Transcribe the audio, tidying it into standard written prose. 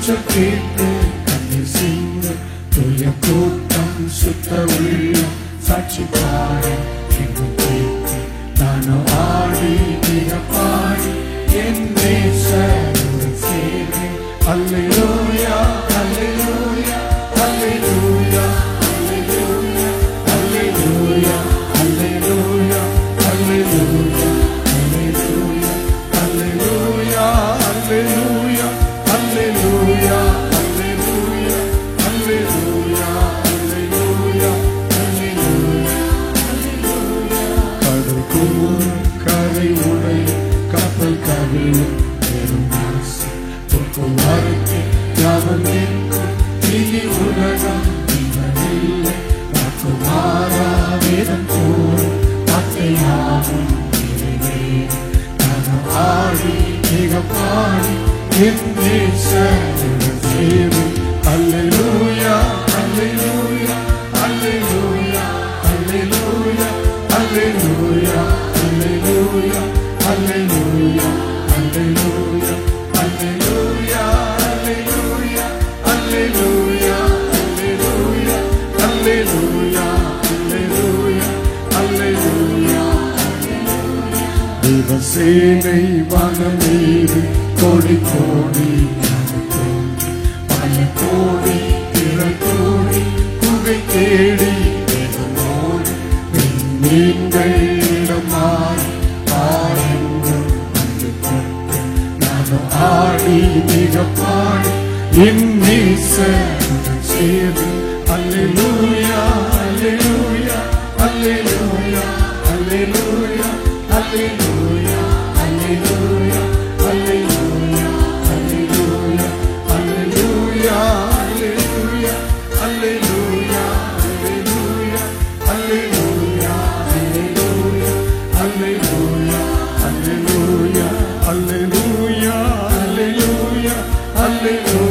கொஞ்சம் கேட்டு கண்ணீர் சிந்து துய கூட்டம் சுத்த உள்ளம் சாட்சி பாட எங்கும் கேட்டு நானும் ஆடி மிக பாடி என் நேசருடன் சேர்ந்தேன். அல்லேலூயா அல்லேலூயா அல்லேலூயா அல்லேலூயா அல்லேலூயா அல்லேலூயா அல்லேலூயா அல்லேலூயா அல்லேலூயா அல்லேலூயா அல்லேலூயா அல்லேலூயா அல்லேலூயா அல்லேலூயா. கடல் கூறும் கரை உடையும் கப்பல் கவிழும் பெரும் ஆசை போக்குவரத்து யாவன் நிற்கும் இனி உலகம் இவனில்லை. வாக்குமாறா வேதம் கூறும் வார்த்தையாகும் ஆடி மிக பாடி என் நேசருடன் சேர்ந்தேன். அல்லேலூயா அல்லேலூயா அல்லேலூயா அல்லேலூயா அல்லேலூயா அல்லேலூயா அல்லேலூயா அல்லேலூயா அல்லேலூயா அல்லேலூயா அல்லேலூயா அல்லேலூயா அல்லேலூயா அல்லேலூயா. தேவசேனை வானம் மீது கோடி கோடி பல கோடி திரள் கோடி புகை தேடி வேதமோடு நீங்கள் இடமாய் பாருங்கள் வந்து கொண்டு நானும் ஆடி மிக பாடி என் நேசருடன் சேர்ந்து. அல்லேலூயா அல்லேலூயா அல்லேலூயா அல்லேலூயா அல்லேலூயா அல்லேலூயா அல்லேலூயா அல்லேலூயா அல்லேலூயா அல்லேலூயா அல்லேலூயா அல்லேலூயா அல்லேலூயா அல்லேலூயா அல்லேலூயா அல்லேலூயா அல்லேலூயா அல்லேலூயா அல்லேலூயா.